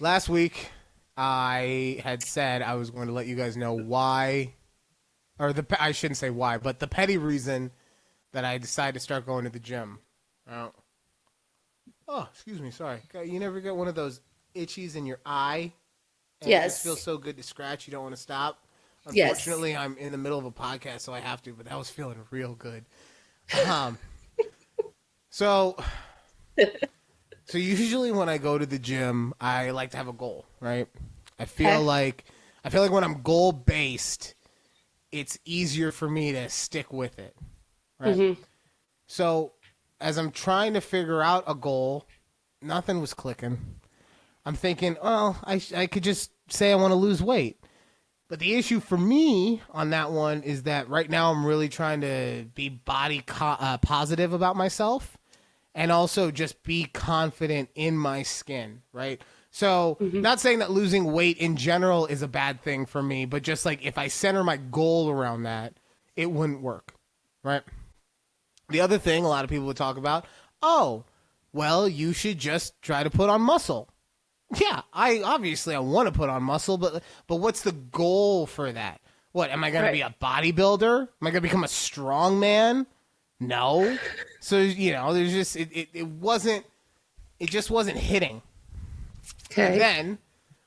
last week I had said I was going to let you guys know why, I shouldn't say why, but the petty reason that I decided to start going to the gym. Oh, excuse me, sorry. You never get one of those itchies in your eye? And It just feels Yes. so good to scratch, you don't want to stop. Yes. Unfortunately, I'm in the middle of a podcast, so I have to, but that was feeling real good. Um, so, so usually when I go to the gym, I like to have a goal, right? I feel Okay. like I feel like when I'm goal based, it's easier for me to stick with it, right? Mm-hmm. So, as I'm trying to figure out a goal, nothing was clicking. I'm thinking, oh, I could just say I want to lose weight. But the issue for me on that one is that right now I'm really trying to be positive about myself and also just be confident in my skin, right? So, Mm-hmm. not saying that losing weight in general is a bad thing for me, but just like if I center my goal around that, it wouldn't work, right? The other thing a lot of people would talk about, oh, well, you should just try to put on muscle. Yeah, I want to put on muscle, but what's the goal for that? What, am I going to be Right. a bodybuilder? Am I going to become a strong man? No. So, there's just it just wasn't hitting. Okay. Then,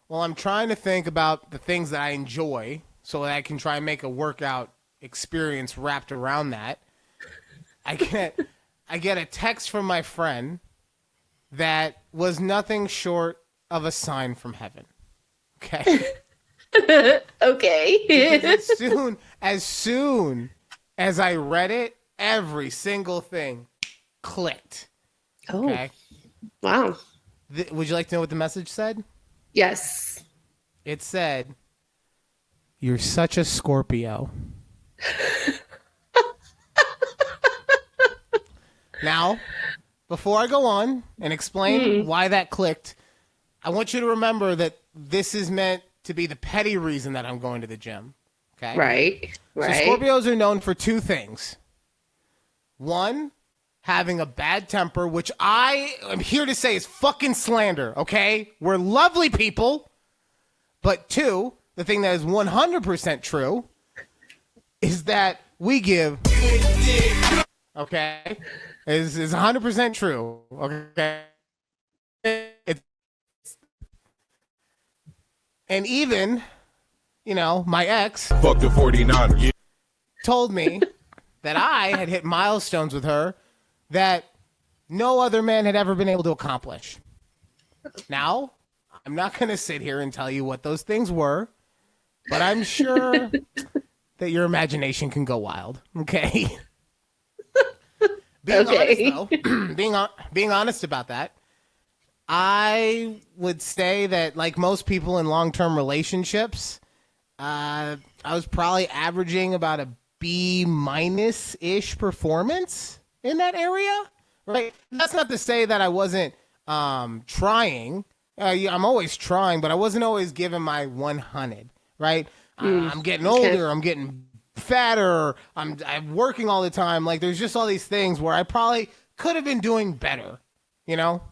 while I'm trying to think about the things that I enjoy so that I can try and make a workout experience wrapped around that, I get I get a text from my friend that was nothing short of a sign from heaven. Okay? Because Okay. as soon as I read it, every single thing clicked. Oh, Okay? wow. Would you like to know what the message said? Yes. It said, "You're such a Scorpio." Now, before I go on and explain Mm. why that clicked, I want you to remember that this is meant to be the petty reason that I'm going to the gym. Okay? Right. So Right. Scorpios are known for two things. One, having a bad temper, which I am here to say is fucking slander, okay? We're lovely people. But two, the thing that is 100% true is that we give, okay? Is 100% true, okay? It's, and even, my ex Fuck the 49ers. told me that I had hit milestones with her that no other man had ever been able to accomplish. Now, I'm not going to sit here and tell you what those things were, but I'm sure that your imagination can go wild. Okay. Being honest, Okay. though, being honest about that, I would say that, like most people in long-term relationships, I was probably averaging about a B minus ish performance in that area. Right. That's not to say that I wasn't trying. Yeah, I'm always trying, but I wasn't always giving my 100. Right. Mm. I'm getting Okay. older. I'm getting fatter. I'm working all the time. Like there's just all these things where I probably could have been doing better. You know.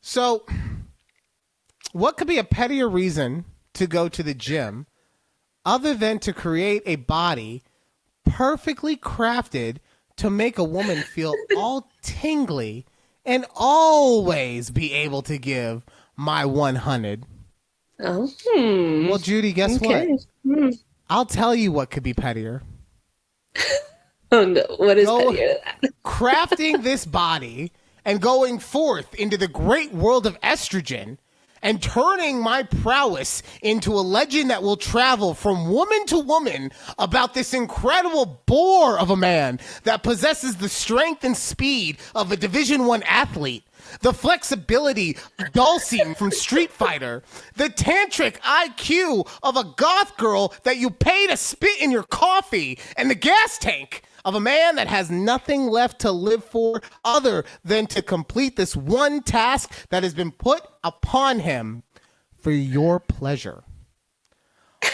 So, what could be a pettier reason to go to the gym other than to create a body perfectly crafted to make a woman feel all tingly and always be able to give my 100? Oh. Hmm. Well, Judy, guess what? Okay. Hmm. I'll tell you what could be pettier. Oh no. What is Go pettier than that? crafting this body and going forth into the great world of estrogen and turning my prowess into a legend that will travel from woman to woman about this incredible boar of a man that possesses the strength and speed of a Division I athlete, the flexibility of Dulcine from Street Fighter, the tantric IQ of a goth girl that you pay to spit in your coffee, and the gas tank of a man that has nothing left to live for other than to complete this one task that has been put upon him for your pleasure.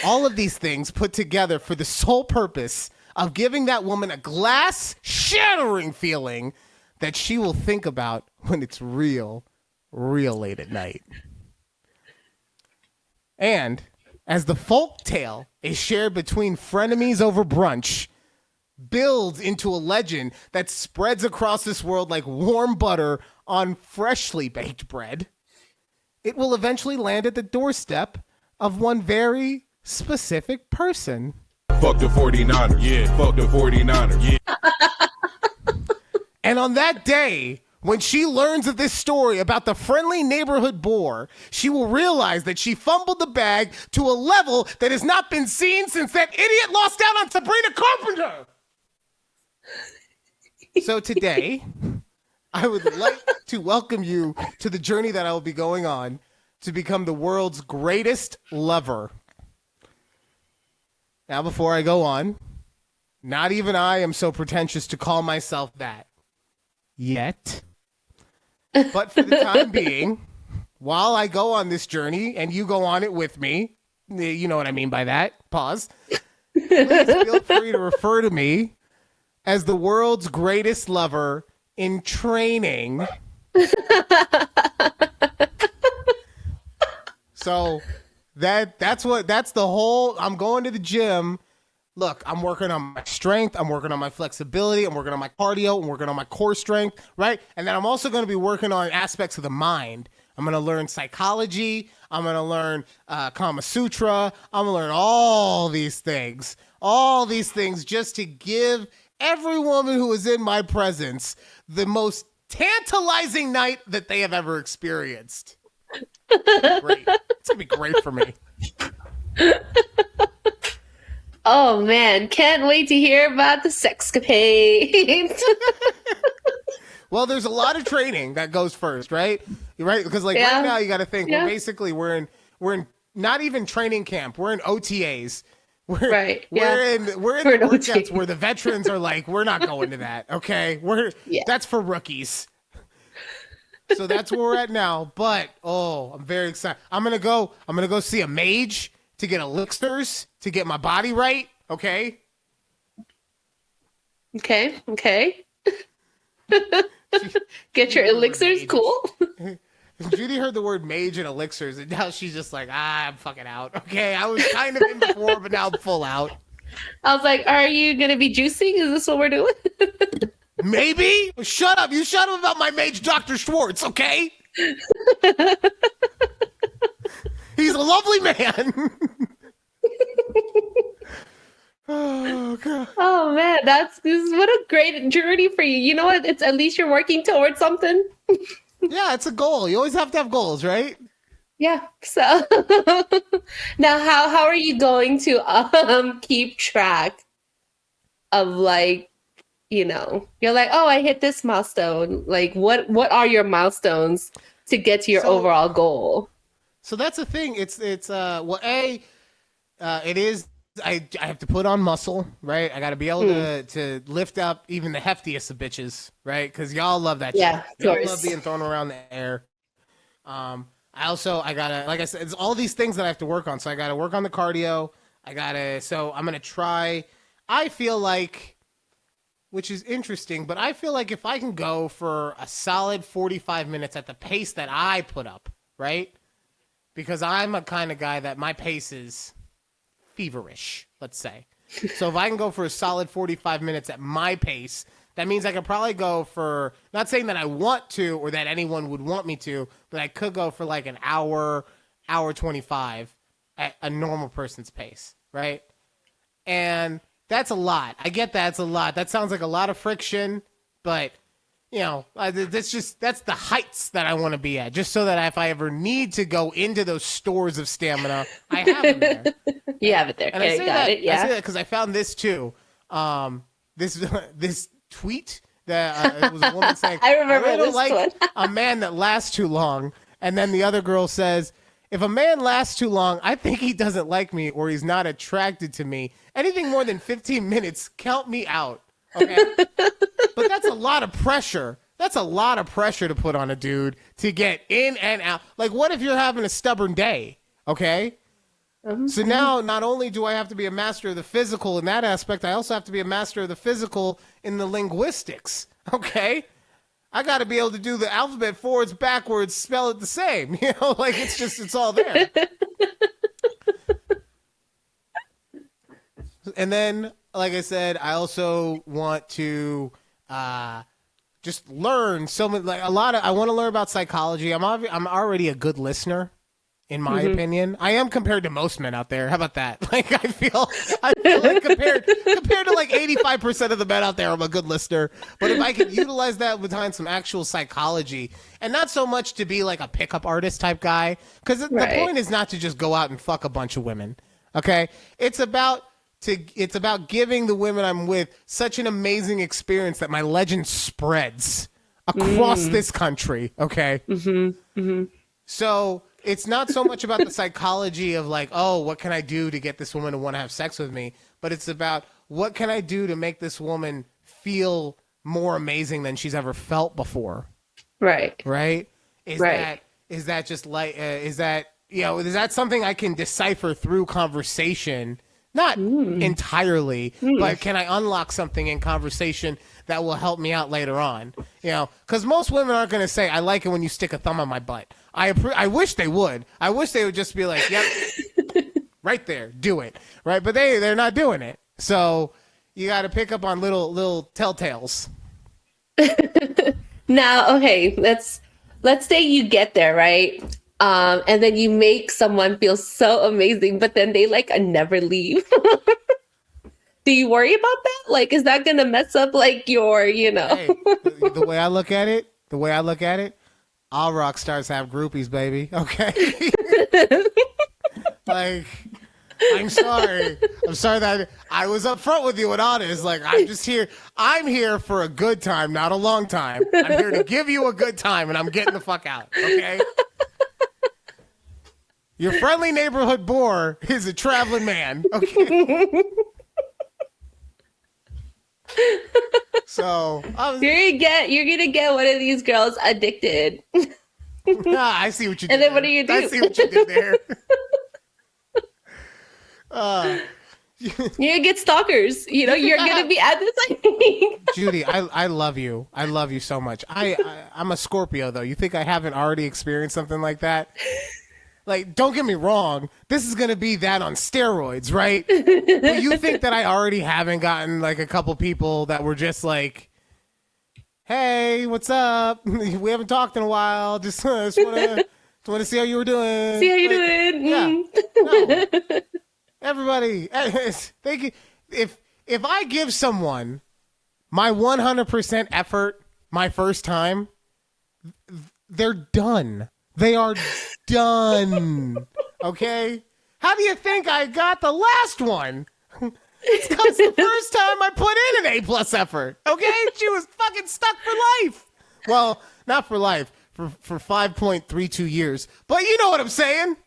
All of these things put together for the sole purpose of giving that woman a glass shattering feeling that she will think about when it's real real late at night. And as the folk tale is shared between frenemies over brunch, builds into a legend that spreads across this world like warm butter on freshly baked bread, it will eventually land at the doorstep of one very specific person. Fuck the 49ers. Yeah. Fuck the 49ers. Yeah. And on that day, when she learns of this story about the friendly neighborhood boar, she will realize that she fumbled the bag to a level that has not been seen since that idiot lost out on Sabrina Carpenter. So today, I would like to welcome you to the journey that I will be going on to become the world's greatest lover. Now, before I go on, not even I am so pretentious to call myself that yet. But for the time being, while I go on this journey and you go on it with me, you know what I mean by that, pause, please feel free to refer to me as the world's greatest lover in training. So that's the whole, I'm going to the gym. Look, I'm working on my strength. I'm working on my flexibility. I'm working on my cardio. I'm working on my core strength, right? And then I'm also going to be working on aspects of the mind. I'm going to learn psychology. I'm going to learn Kama Sutra. I'm going to learn all these things just to give every woman who is in my presence the most tantalizing night that they have ever experienced. Great. It's going to be great for me. Oh man, can't wait to hear about the sexcapades. Well, there's a lot of training that goes first, right? Right? Because right now you got to think, well, basically we're in not even training camp. We're in OTAs. We're in the workouts where the veterans are like, we're not going to that. Okay. That's for rookies. So that's where we're at now. But I'm very excited. I'm gonna go see a mage to get elixirs to get my body right. Okay. Get your elixirs, cool. Judy heard the word mage and elixirs, and now she's just like, I'm fucking out. Okay, I was kind of in before, but now I'm full out. I was like, are you gonna be juicing? Is this what we're doing? Maybe. Shut up. You shut up about my mage, Dr. Schwartz, okay? He's a lovely man. Oh God. Oh man, this is what a great journey for you. You know what? It's at least you're working towards something. Yeah, it's a goal. You always have to have goals, right? Yeah. So now how are you going to keep track of you're like, oh, I hit this milestone. Like what are your milestones to get to your overall goal? So that's the thing. It is. I have to put on muscle, right? I got to be able to lift up even the heftiest of bitches, right? Because y'all love that shit. Y'all love being thrown around the air. I gotta, like I said, it's all these things that I have to work on. So I gotta work on the cardio. So I'm gonna try. I feel like, which is interesting, but I feel like if I can go for a solid 45 minutes at the pace that I put up, right? Because I'm a kind of guy that my pace is feverish, let's say. So if I can go for a solid 45 minutes at my pace, that means I could probably go for, not saying that I want to or that anyone would want me to, but I could go for like an hour 25 at a normal person's pace, right? And that's a lot. I get that's a lot. That sounds like a lot of friction, but that's the heights that I want to be at, just so that if I ever need to go into those stores of stamina, I have them there. You have it there. And I say that because I found this too. This tweet that it was a woman saying, I remember I this like one. a man that lasts too long. And then the other girl says, if a man lasts too long, I think he doesn't like me or he's not attracted to me. Anything more than 15 minutes, count me out. Okay. But that's a lot of pressure. That's a lot of pressure to put on a dude to get in and out. Like, what if you're having a stubborn day? Okay. So now not only do I have to be a master of the physical in that aspect, I also have to be a master of the physical in the linguistics. Okay. I got to be able to do the alphabet forwards, backwards, spell it the same. You know, like it's all there. And then, like I said, I also want to just learn I want to learn about psychology. I'm already a good listener, in my opinion. I am compared to most men out there. How about that? Like I feel like compared to like 85% of the men out there, I'm a good listener. But if I could utilize that behind some actual psychology, and not so much to be like a pickup artist type guy, because the point is not to just go out and fuck a bunch of women. Okay, it's about giving the women I'm with such an amazing experience that my legend spreads across this country. Okay. So it's not so much about the psychology of like, oh, what can I do to get this woman to want to have sex with me? But it's about what can I do to make this woman feel more amazing than she's ever felt before. Right. Is that just like, is that something I can decipher through conversation? Not entirely, but can I unlock something in conversation that will help me out later on? You know, because most women aren't going to say, I like it when you stick a thumb on my butt. I wish they would. I wish they would just be like, yep, right there, do it. Right. But they're not doing it. So you got to pick up on little telltales. Now, okay, let's say you get there, right? And then you make someone feel so amazing, but then they like never leave. Do you worry about that? Like, is that going to mess up like your, you know? Hey, the way I look at it, all rock stars have groupies, baby. Okay. Like, I'm sorry that I was upfront with you and honest. Like, I'm here for a good time, not a long time. I'm here to give you a good time, and I'm getting the fuck out. Okay. Your friendly neighborhood bore is a traveling man. Okay. So you're gonna get one of these girls addicted. I see what you did. And then what do you do? I see what you did there. You're gonna get stalkers. You know, you're gonna be at this. Judy, I love you. I love you so much. I'm a Scorpio though. You think I haven't already experienced something like that? Like, don't get me wrong. This is going to be that on steroids, right? But you think that I already haven't gotten, like, a couple people that were just like, hey, what's up? We haven't talked in a while. Just want to see how you were doing. See how you doing. Yeah. No. Everybody, if I give someone my 100% effort my first time, they're done. They are done. Okay? How do you think I got the last one? It's because the first time I put in an A+ effort. Okay? She was fucking stuck for life. Well, not for life. For 5.32 years. But you know what I'm saying?